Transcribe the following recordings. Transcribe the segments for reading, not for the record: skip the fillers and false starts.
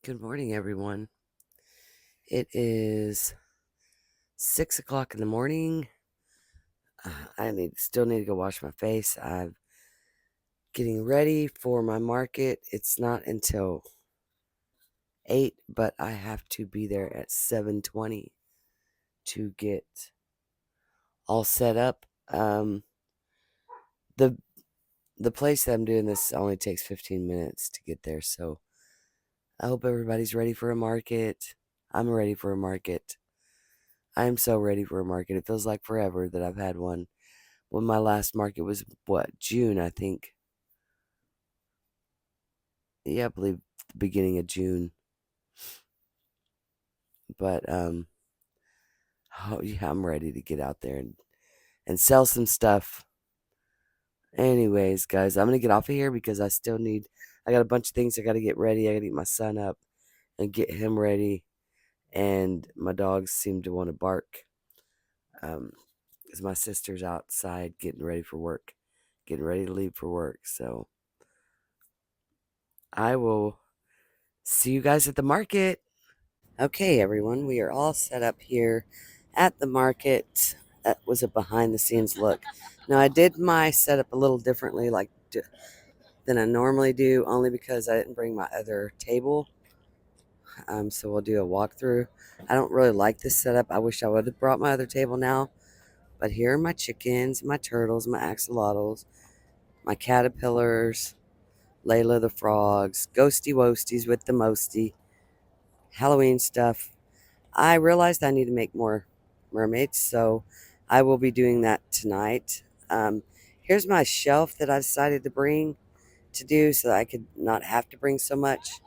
Good morning, everyone. It is 6 o'clock in the morning. I still need to go wash my face. I'm getting ready for my market. It's not until 8, but I have to be there at 7:20 to get all set up. The the place that I'm doing this only takes 15 minutes to get there, so I hope everybody's ready for a market. I'm ready for a market. I'm so ready for a market. It feels like forever that I've had one. When my last market was, June, I think. Yeah, I believe the beginning of June. But, oh, yeah, I'm ready to get out there and sell some stuff. Anyways, guys, I'm going to get off of here because I got a bunch of things I got to get ready. I got to get my son up and get him ready. And my dogs seem to want to bark. Because my sister's outside getting ready for work, getting ready to leave for work. So I will see you guys at the market. Okay, everyone, we are all set up here at the market. That was a behind the scenes look. Now, I did my setup a little differently than I normally do, only because I didn't bring my other table. So we'll do a walkthrough. I don't really like this setup. I wish I would have brought my other table now. But here are my chickens, my turtles, my axolotls, my caterpillars, Layla the frogs, ghosty woasties with the mosty, Halloween stuff. I realized I need to make more mermaids, so I will be doing that tonight. Here's my shelf that I decided to bring to do so that I could not have to bring so much.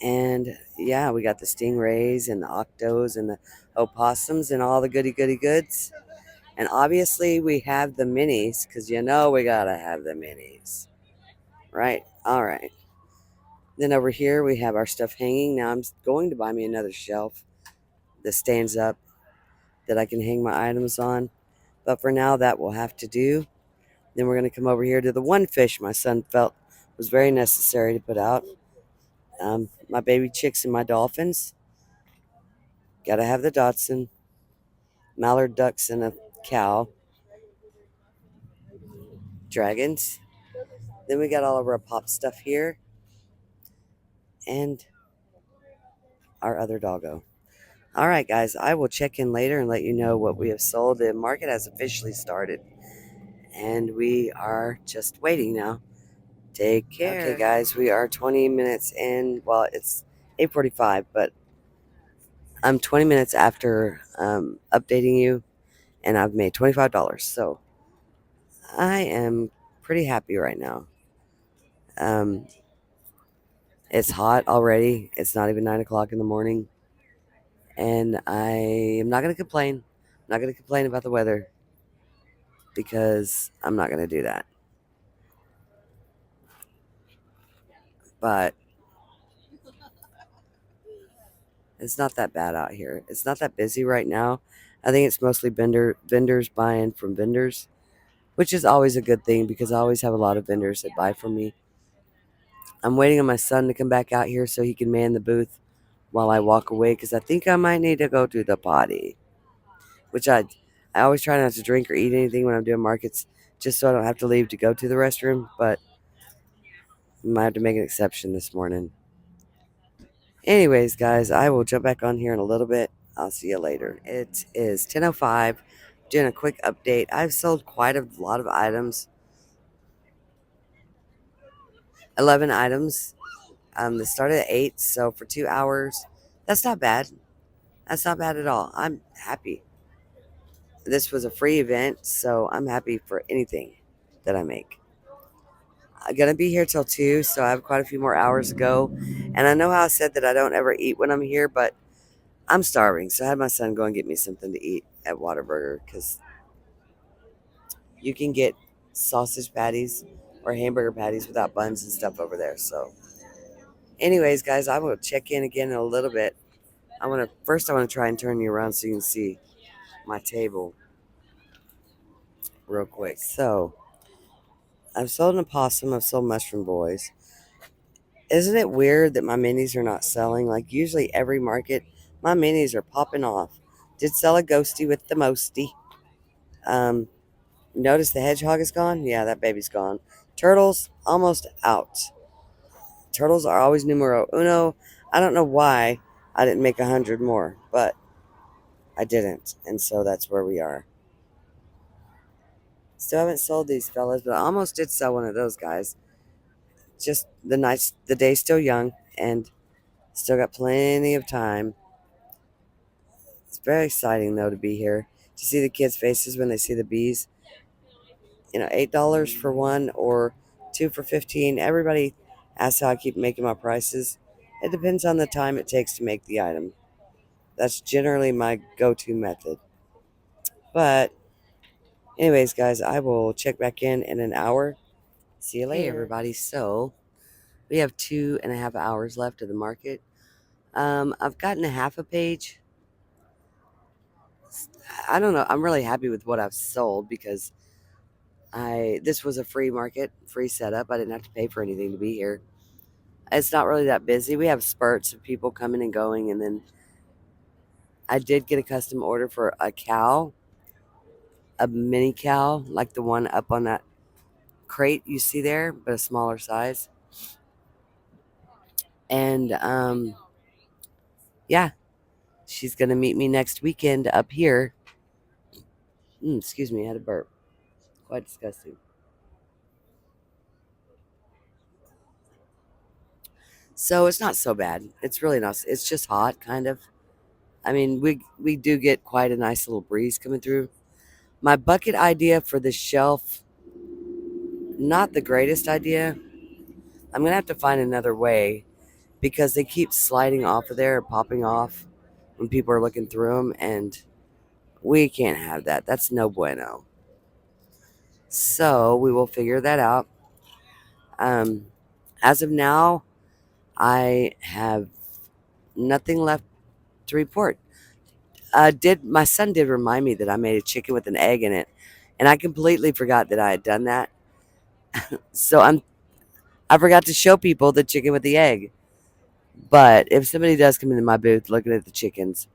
And yeah, we got the stingrays and the octos and the opossums and all the goody goody goods. And obviously, we have the minis because we gotta have the minis, right? All right. Then over here, we have our stuff hanging. Now, I'm going to buy me another shelf that stands up that I can hang my items on. But for now, that will have to do. Then we're going to come over here to the one fish my son felt was very necessary to put out. My baby chicks and my dolphins. Got to have the Dotson, mallard ducks and a cow, dragons. Then we got all of our pop stuff here and our other doggo. All right, guys, I will check in later and let you know what we have sold. The market has officially started, and we are just waiting now. Take care. Okay, guys, we are 20 minutes in. Well, it's 8:45, but I'm 20 minutes after updating you, and I've made $25. So I am pretty happy right now. Um, it's hot already. It's not even 9 o'clock in the morning, and I am not going to complain. I'm not going to complain about the weather because I'm not going to do that. But it's not that bad out here. It's not that busy right now. I think it's mostly vendors buying from vendors, which is always a good thing because I always have a lot of vendors that buy from me. I'm waiting on my son to come back out here so he can man the booth while I walk away because I think I might need to go to the potty, which I always try not to drink or eat anything when I'm doing markets just so I don't have to leave to go to the restroom, but I might have to make an exception this morning. Anyways, guys, I will jump back on here in a little bit. I'll see you later. It is 10:05. Doing a quick update. I've sold quite a lot of items. 11 items. They started at 8, so for 2 hours, that's not bad. That's not bad at all. I'm happy. This was a free event, so I'm happy for anything that I make. I'm going to be here till 2, so I have quite a few more hours to go. And I know how I said that I don't ever eat when I'm here, but I'm starving, so I had my son go and get me something to eat at Whataburger because you can get sausage patties or hamburger patties without buns and stuff over there. So, anyways, guys, I will check in again in a little bit. I want to try and turn you around so you can see my table real quick. So, I've sold an opossum. I've sold mushroom boys. Isn't it weird that my minis are not selling? Like usually every market, my minis are popping off. Did sell a ghosty with the mosty. Um, Notice the hedgehog is gone? Yeah, that baby's gone. Turtles, almost out. Turtles are always numero uno. I don't know why I didn't make 100 more, but I didn't. And so that's where we are. Still haven't sold these fellas, but I almost did sell one of those guys. Just the day's still young and still got plenty of time. It's very exciting though to be here to see the kids' faces when they see the bees. $8 for one or two for 15. Everybody asks how I keep making my prices. It depends on the time it takes to make the item. That's generally my go-to method. But anyways, guys, I will check back in an hour. See you later. Hey, everybody. So we have 2.5 hours left of the market. I've gotten a half a page. I don't know. I'm really happy with what I've sold because this was a free market, free setup. I didn't have to pay for anything to be here. It's not really that busy. We have spurts of people coming and going, and then I did get a custom order for a cow, a mini cow, like the one up on that crate you see there, but a smaller size. And yeah, she's gonna meet me next weekend up here. Excuse me, I had a burp. Quite disgusting. So it's not so bad. It's really not. It's just hot, kind of. I mean, we do get quite a nice little breeze coming through. My bucket idea for the shelf, not the greatest idea. I'm gonna have to find another way because they keep sliding off of there, popping off when people are looking through them, and we can't have that. That's no bueno. So we will figure that out. Um, as of now, I have nothing left to report. Did my son did remind me that I made a chicken with an egg in it, and I completely forgot that I had done that. So I forgot to show people the chicken with the egg. But if somebody does come into my booth looking at the chickens,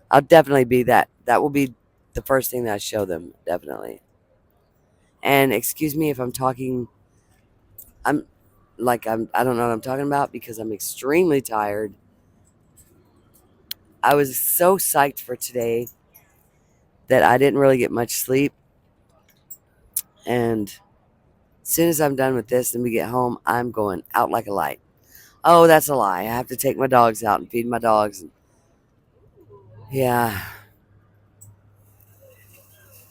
I'll definitely be that. That will be the first thing that I show them, definitely. And excuse me if I'm talking. I don't know what I'm talking about because I'm extremely tired. I was so psyched for today that I didn't really get much sleep. And as soon as I'm done with this and we get home, I'm going out like a light. Oh, that's a lie. I have to take my dogs out and feed my dogs. Yeah.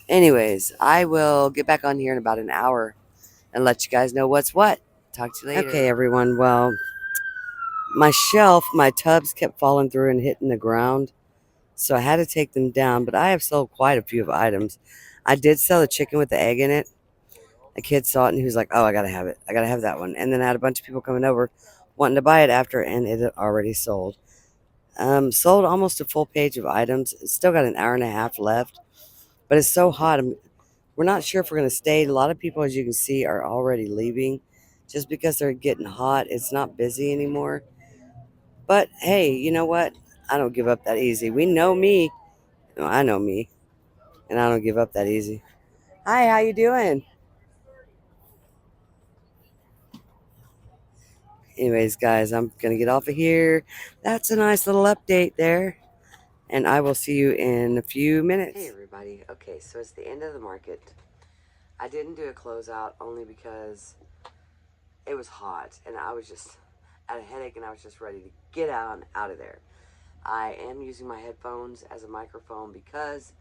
Anyways, I will get back on here in about an hour and let you guys know what's what. Talk to you later. Okay, everyone. Well, my tubs kept falling through and hitting the ground. So I had to take them down, but I have sold quite a few of items. I did sell a chicken with the egg in it. A kid saw it and he was like, "Oh, I gotta have it. I gotta have that one." And then I had a bunch of people coming over wanting to buy it after, and it had already sold. Sold almost a full page of items. It's still got an hour and a half left, but it's so hot. We're not sure if we're gonna stay. A lot of people, as you can see, are already leaving, just because they're getting hot. It's not busy anymore. But hey, you know what? I don't give up that easy. We know me. No, I know me, and I don't give up that easy. Hi, how you doing? Anyways, guys, I'm gonna get off of here. That's a nice little update there, and I will see you in a few minutes. Hey, everybody. Okay, so it's the end of the market. I didn't do a closeout only because it was hot, and I was just had a headache, and I was just ready to get out of there. I am using my headphones as a microphone because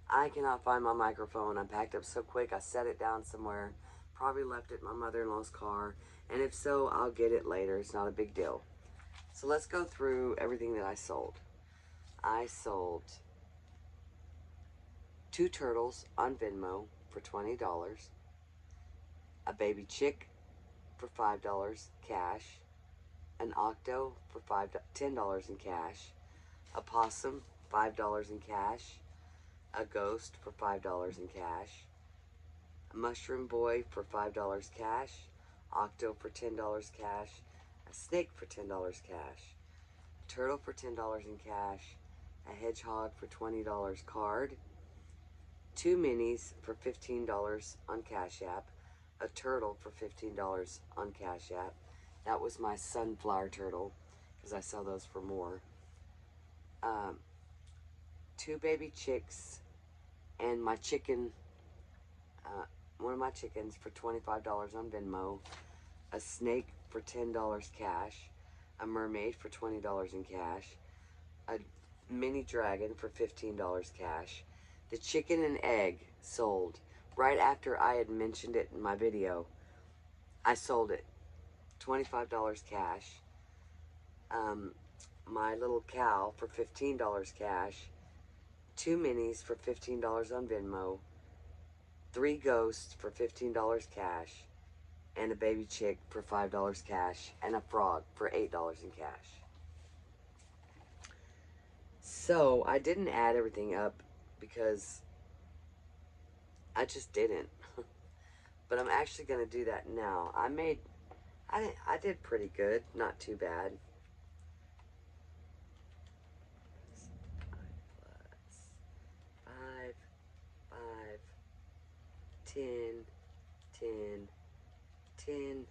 I cannot find my microphone. I packed up so quick. I set it down somewhere. Probably left it in my mother-in-law's car. And if so, I'll get it later. It's not a big deal. So let's go through everything that I sold. I sold 2 turtles on Venmo for $20. A baby chick for $5 cash. An octo for $10 in cash. A possum, $5 in cash. A ghost for $5 in cash. A mushroom boy for $5 cash. Octo for $10 cash. a snake for $10 cash, a turtle for $10 in cash, a hedgehog for $20 card, 2 minis for $15 on Cash App, a turtle for $15 on Cash App. That was my sunflower turtle, because I sell those for more. 2 baby chicks, and my chicken, one of my chickens for $25 on Venmo, a snake for $10 cash, a mermaid for $20 in cash, a mini dragon for $15 cash. The chicken and egg sold right after I had mentioned it in my video. I sold it, $25 cash. My little cow for $15 cash, 2 minis for $15 on Venmo, 3 ghosts for $15 cash, and a baby chick for $5 cash, and a frog for $8 in cash. So I didn't add everything up because I just didn't. But I'm actually going to do that now. I did pretty good, not too bad. 5, 5, 10, 10, 10.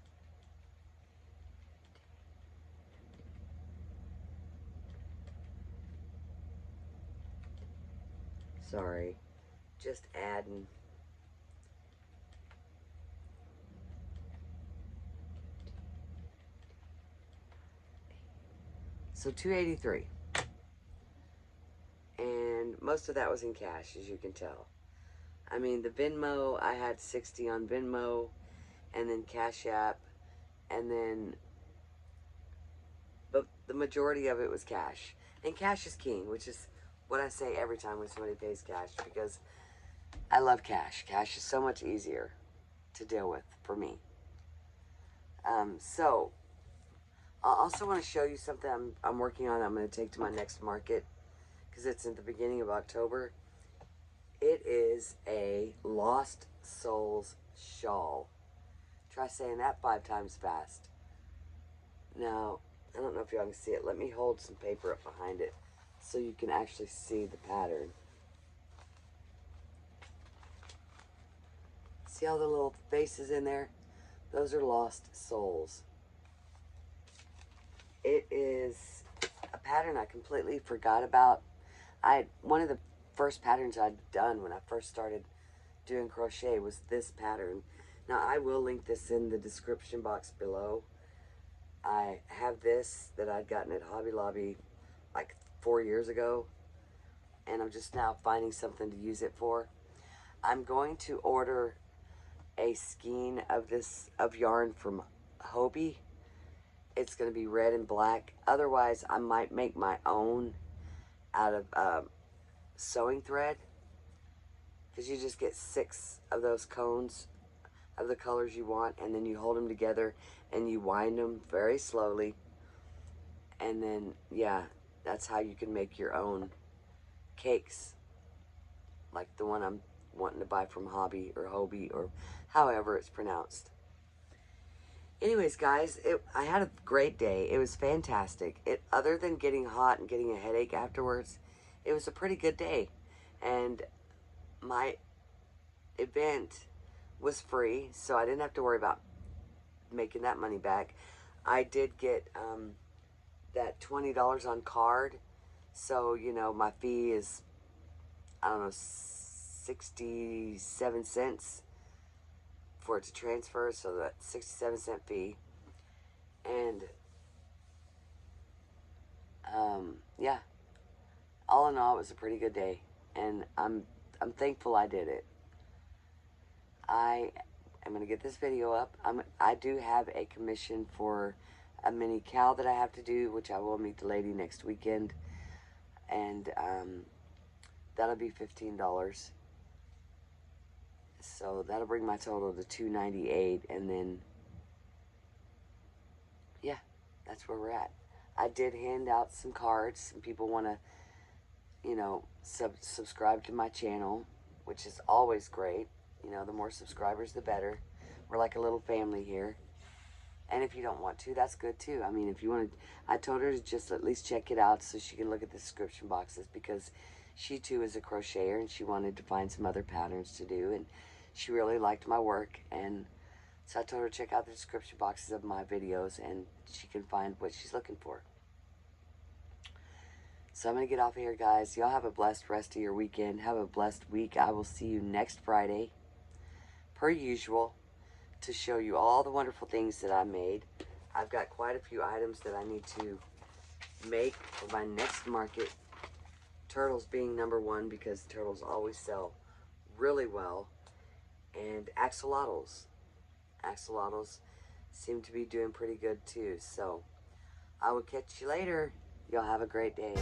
Sorry, just adding. So 283. And most of that was in cash, as you can tell. I mean, the Venmo, I had 60 on Venmo, and then Cash App, and then, but the majority of it was cash. And cash is king, which is what I say every time when somebody pays cash, because I love cash. Cash is so much easier to deal with for me. So, I also want to show you something I'm working on. I'm going to take to my next market, because it's at the beginning of October. It is a Lost Souls shawl. Try saying that 5 times fast. Now, I don't know if y'all can see it. Let me hold some paper up behind it so you can actually see the pattern. See all the little faces in there? Those are Lost Souls. It is a pattern I completely forgot about. One of the first patterns I'd done when I first started doing crochet was this pattern. Now, I will link this in the description box below. I have this that I'd gotten at Hobby Lobby like 4 years ago, and I'm just now finding something to use it for. I'm going to order a skein of yarn from Hobie. It's going to be red and black. Otherwise, I might make my own out of sewing thread, because you just get 6 of those cones of the colors you want, and then you hold them together and you wind them very slowly, and then, yeah, that's how you can make your own cakes, like the one I'm wanting to buy from Hobby or Hobie or however it's pronounced. Anyways, guys, I had a great day. It was fantastic. Other than getting hot and getting a headache afterwards, it was a pretty good day. And my event was free, so I didn't have to worry about making that money back. I did get that $20 on card, so, you know, my fee is, I don't know, 67 cents for it to transfer, so that 67-cent fee. And yeah, all in all, it was a pretty good day, and I'm thankful I did it. I am gonna get this video up. I do have a commission for a mini cow that I have to do, which I will meet the lady next weekend, and that'll be $15. So that'll bring my total to $298, and then yeah, that's where we're at. I did hand out some cards. Some people want to, you know, subscribe to my channel, which is always great. You know, the more subscribers, the better. We're like a little family here. And if you don't want to, that's good too. I mean, if you want to, I told her to just at least check it out so she can look at the description boxes, because she too is a crocheter and she wanted to find some other patterns to do, and she really liked my work. And so I told her to check out the description boxes of my videos and she can find what she's looking for. So I'm going to get off of here, guys. Y'all have a blessed rest of your weekend. Have a blessed week. I will see you next Friday, per usual, to show you all the wonderful things that I made. I've got quite a few items that I need to make for my next market. Turtles being number one, because turtles always sell really well. And axolotls. Axolotls seem to be doing pretty good too. So I will catch you later. Y'all have a great day.